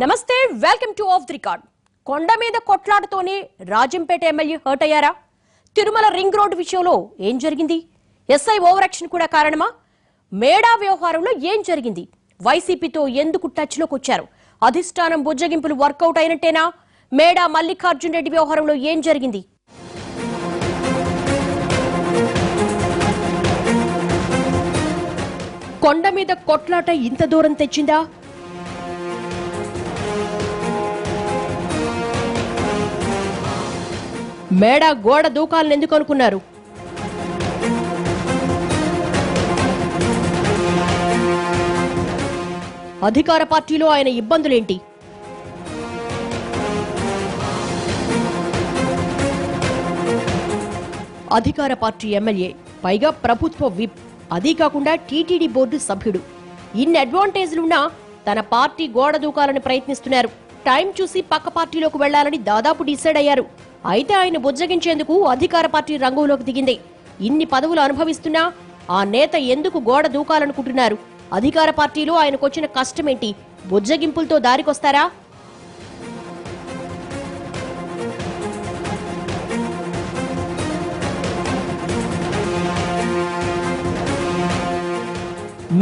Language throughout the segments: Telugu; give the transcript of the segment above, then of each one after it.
నమస్తే welcome to of the record. కొండ మీద కొట్లాటతోనే రాజంపేట ఎమ్మెల్యే హర్ట్ అయ్యారా? తిరుమల రింగ్ రోడ్ విషయంలో ఏం జరిగింది? ఎస్ఐ ఓవర్ యాక్షన్ కూడా కారణమా? మేడా వ్యవహారంలో ఏం జరిగింది? వైసీపీతో ఎందుకు టచ్ లోకి వచ్చారు? అధిష్టానం బుజ్జగింపులు వర్కౌట్ అయినట్టేనా? మేడా మల్లికార్జున్ రెడ్డి వ్యవహారంలో ఏం జరిగింది? కొండ మీద కొట్లాట ఇంత దూరం తెచ్చిందా? మేడా గోడ దూకాలను ఎందుకు అనుకున్నారు? అధికార పార్టీలో ఆయన ఇబ్బందులేంటి? అధికార పార్టీ ఎమ్మెల్యే, పైగా ప్రభుత్వ విప్, అదీ కాకుండా టీటీడీ బోర్డు సభ్యుడు. ఇన్ని అడ్వాంటేజ్లున్నా తన పార్టీ గోడ దూకాలని ప్రయత్నిస్తున్నారు. టైం చూసి పక్క పార్టీలోకి వెళ్లాలని దాదాపు డిసైడ్ అయ్యారు. అయితే ఆయన బుజ్జగించేందుకు అధికార పార్టీ రంగంలోకి దిగింది. ఇన్ని పదవులు అనుభవిస్తున్నా ఆ నేత ఎందుకు గోడ దూకాలనుకుంటున్నారు? అధికార పార్టీలో ఆయనకొచ్చిన కష్టమేంటి? బుజ్జగింపులతో దారికొస్తారా?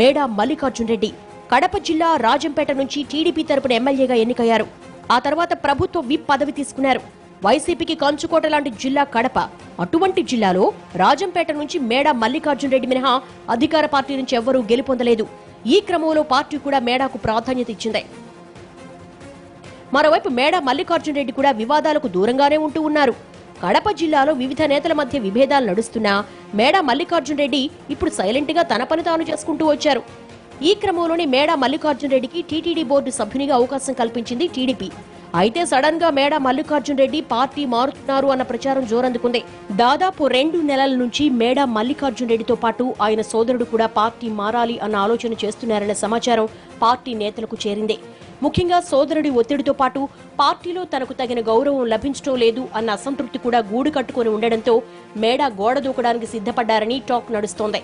మేడా మల్లికార్జున్ రెడ్డి కడప జిల్లా రాజంపేట నుంచి టీడీపీ తరపున ఎమ్మెల్యేగా ఎన్నికయ్యారు. ఆ తర్వాత ప్రభుత్వ విప్ పదవి తీసుకున్నారు. వైసీపీకి కంచుకోట లాంటి జిల్లా కడప. అటువంటి జిల్లాలో రాజంపేట నుంచి మేడా మల్లికార్జున్ రెడ్డి మినహా అధికార పార్టీ నుంచి ఎవ్వరూ గెలుపొందలేదు. ఈ క్రమంలో పార్టీ కూడా మేడాకు ప్రాధాన్యత ఇచ్చింది. మరోవైపు మేడా మల్లికార్జున్ రెడ్డి కూడా వివాదాలకు దూరంగానే ఉంటూ ఉన్నారు. కడప జిల్లాలో వివిధ నేతల మధ్య విభేదాలు నడుస్తున్నా మేడా మల్లికార్జున్ రెడ్డి ఇప్పుడు సైలెంట్ గా తన పని తాను చేసుకుంటూ వచ్చారు. ఈ క్రమంలోనే మేడా మల్లికార్జున్ రెడ్డికి టీటీడీ బోర్డు సభ్యునిగా అవకాశం కల్పించింది టీడీపీ. అయితే సడన్ గా మేడా మల్లికార్జున్ రెడ్డి పార్టీ మారుతున్నారు అన్న ప్రచారం జోరందుకుంది. దాదాపు 2 నెలల నుంచి మేడా మల్లికార్జున్ రెడ్డితో పాటు ఆయన సోదరుడు కూడా పార్టీ మారాలి అన్న ఆలోచన చేస్తున్నారన్న సమాచారం పార్టీ నేతలకు చేరింది. ముఖ్యంగా సోదరుడి ఒత్తిడితో పాటు పార్టీలో తనకు తగిన గౌరవం లభించడం లేదు అన్న అసంతృప్తి కూడా గూడు కట్టుకుని ఉండడంతో మేడా గోడ దూకడానికి సిద్ధపడ్డారని టాక్ నడుస్తోంది.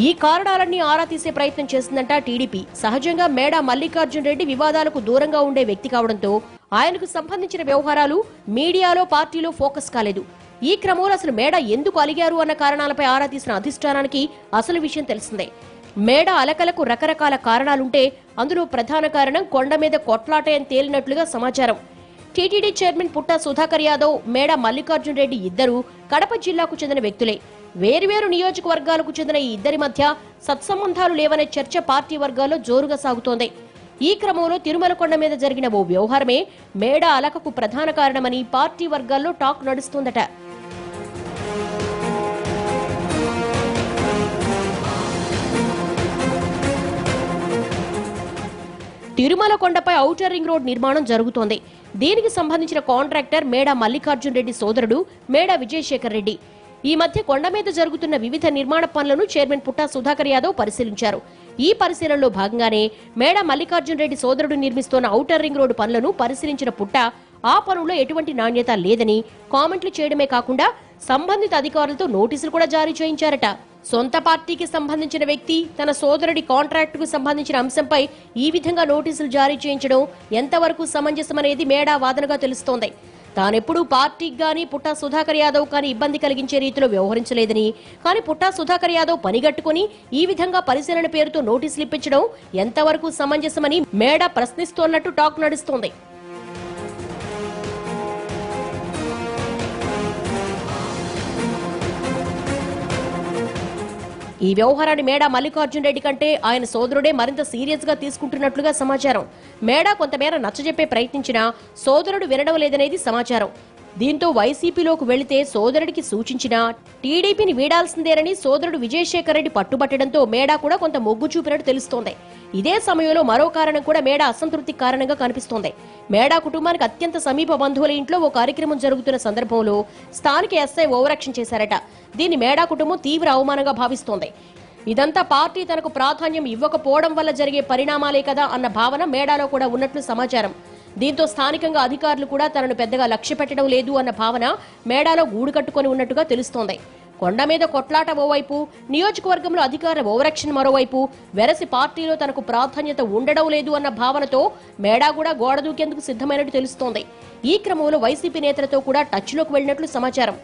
ఈ కారణాలన్నీ ఆరా తీసే ప్రయత్నం చేసిందంట టీడీపీ. సహజంగా మేడా మల్లికార్జున్ రెడ్డి వివాదాలకు దూరంగా ఉండే వ్యక్తి కావడంతో ఆయనకు సంబంధించిన వ్యవహారాలు మీడియాలో పార్టీలో ఫోకస్ కాలేదు. ఈ క్రమంలో అసలు మేడా ఎందుకు అలిగారు అన్న కారణాలపై ఆరా తీసిన అధిష్టానానికి అసలు విషయం తెలిసిందే. మేడా అలకలకు రకరకాల కారణాలుంటే అందులో ప్రధాన కారణం కొండ మీద కొట్లాటే అని తేలినట్లుగా సమాచారం. టీటీడీ చైర్మన్ పుట్టా సుధాకర్ యాదవ్, మేడా మల్లికార్జున్ రెడ్డి ఇద్దరు కడప జిల్లాకు చెందిన వ్యక్తులే. వేర్వేరు నియోజకవర్గాలకు చెందిన ఈ ఇద్దరి మధ్య సత్సంబంధాలు లేవనే చర్చ పార్టీ వర్గాల్లో జోరుగా సాగుతోంది. ఈ క్రమంలో తిరుమల కొండ మీద జరిగిన ఓ వ్యవహారమే మేడా అలకకు ప్రధాన కారణమని పార్టీ వర్గాల్లో టాక్ నడుస్తోందట. తిరుమల కొండపై ఔటర్ రింగ్ రోడ్ నిర్మాణం జరుగుతోంది. దీనికి సంబంధించిన కాంట్రాక్టర్ మేడా మల్లికార్జున్ రెడ్డి సోదరుడు మేడా విజయశేఖర్ రెడ్డి. ఈ మధ్య కొండ మీద జరుగుతున్న వివిధ నిర్మాణ పనులను చైర్మన్ పుట్టా సుధాకర్ యాదవ్ పరిశీలించారు. ఈ పరిశీలనలో భాగంగానే మేడా మల్లికార్జున్ రెడ్డి సోదరుడు నిర్మిస్తున్న ఔటర్ రింగ్ రోడ్డు పనులను పరిశీలించిన పుట్టా ఆ పనుల్లో ఎటువంటి నాణ్యత లేదని కామెంట్లు చేయడమే కాకుండా సంబంధిత అధికారులతో నోటీసులు కూడా జారీ చేయించారట. సొంత పార్టీకి సంబంధించిన వ్యక్తి తన సోదరుడి కాంట్రాక్టుకు సంబంధించిన అంశంపై ఈ విధంగా నోటీసులు జారీ చేయించడం ఎంతవరకు సమంజసమనేది మేడా వాదనగా తెలుస్తోంది. తానెప్పుడూ పార్టీకి గానీ పుట్టా సుధాకర్ యాదవ్ కానీ ఇబ్బంది కలిగించే రీతిలో వ్యవహరించలేదని, కానీ పుట్టా సుధాకర్ యాదవ్ పనిగట్టుకుని ఈ విధంగా పరిశీలన పేరుతో నోటీసులు ఇప్పించడం ఎంతవరకు సమంజసమని మేడా ప్రశ్నిస్తోన్నట్టు టాక్ నడుస్తోంది. ఈ వ్యవహారాన్ని మేడా మల్లికార్జున్ రెడ్డి కంటే ఆయన సోదరుడే మరింత సీరియస్ గా తీసుకుంటున్నట్లుగా సమాచారం. మేడా కొంతమేర నచ్చజెప్పే ప్రయత్నించినా సోదరుడు వినడం లేదనేది సమాచారం. దీంతో వైసీపీలోకి వెళితే సోదరుడికి సూచించినా టీడీపీని వీడాల్సిందేనని సోదరుడు విజయశేఖర్ రెడ్డి పట్టుబట్టడంతో మేడా కూడా కొంత మొగ్గు చూపినట్టు తెలుస్తోంది. ఇదే సమయంలో మరో కారణం కూడా మేడా అసంతృప్తి కారణంగా కనిపిస్తోంది. మేడా కుటుంబానికి అత్యంత సమీప బంధువుల ఇంట్లో ఓ కార్యక్రమం జరుగుతున్న సందర్భంలో స్థానిక ఎస్ఐ ఓవరాక్షన్ చేశారట. దీన్ని మేడా కుటుంబం తీవ్ర అవమానంగా భావిస్తోంది. ఇదంతా పార్టీ తనకు ప్రాధాన్యం ఇవ్వకపోవడం వల్ల జరిగే పరిణామాలే కదా అన్న భావన మేడాలో కూడా ఉన్నట్లు సమాచారం. దీంతో స్థానికంగా అధికారులు కూడా తనను పెద్దగా లక్ష్య పెట్టడం లేదు అన్న భావన మేడాలో గూడు కట్టుకొని ఉన్నట్టుగా తెలుస్తోంది. కొండ మీద కొట్లాట ఓవైపు, నియోజకవర్గంలో అధికార ఓవరాక్షన్ మరోవైపు, వెరసి పార్టీలో తనకు ప్రాధాన్యత ఉండడం లేదు అన్న భావనతో మేడా కూడా గోడ దూకేందుకు సిద్ధమైనట్టు తెలుస్తోంది. ఈ క్రమంలో వైసీపీ నేతలతో కూడా టచ్లోకి వెళ్లినట్లు సమాచారం.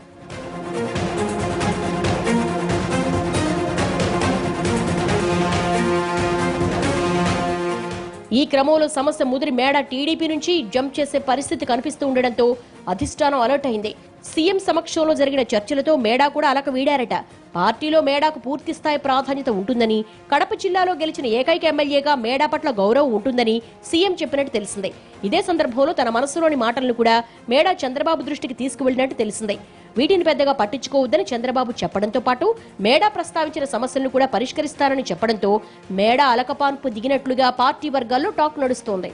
ఈ క్రమంలో సమస్య ముదిరి మేడా టీడీపీ నుంచి జంప్ చేసే పరిస్థితి కనిపిస్తూ ఉండడంతో అధిష్టానం అలర్ట్ అయింది. సీఎం సమక్షంలో జరిగిన చర్చలతో మేడా కూడా అలక వీడారట. పార్టీలో మేడాకు పూర్తి స్థాయి ప్రాధాన్యత ఉంటుందని, కడప జిల్లాలో గెలిచిన ఏకైక ఎమ్మెల్యేగా మేడా పట్ల గౌరవం ఉంటుందని సీఎం చెప్పినట్టు తెలిసిందే. ఇదే సందర్భంలో తన మనసులోని మాటలను కూడా మేడా చంద్రబాబు దృష్టికి తీసుకువెళ్లినట్టు తెలిసిందే. వీటిని పెద్దగా పట్టించుకోవద్దని చంద్రబాబు చెప్పడంతో పాటు మేడా ప్రస్తావించిన సమస్యలను కూడా పరిష్కరిస్తారని చెప్పడంతో మేడా అలకపాన్పు దిగినట్లుగా పార్టీ వర్గాల్లో టాక్ నడుస్తోంది.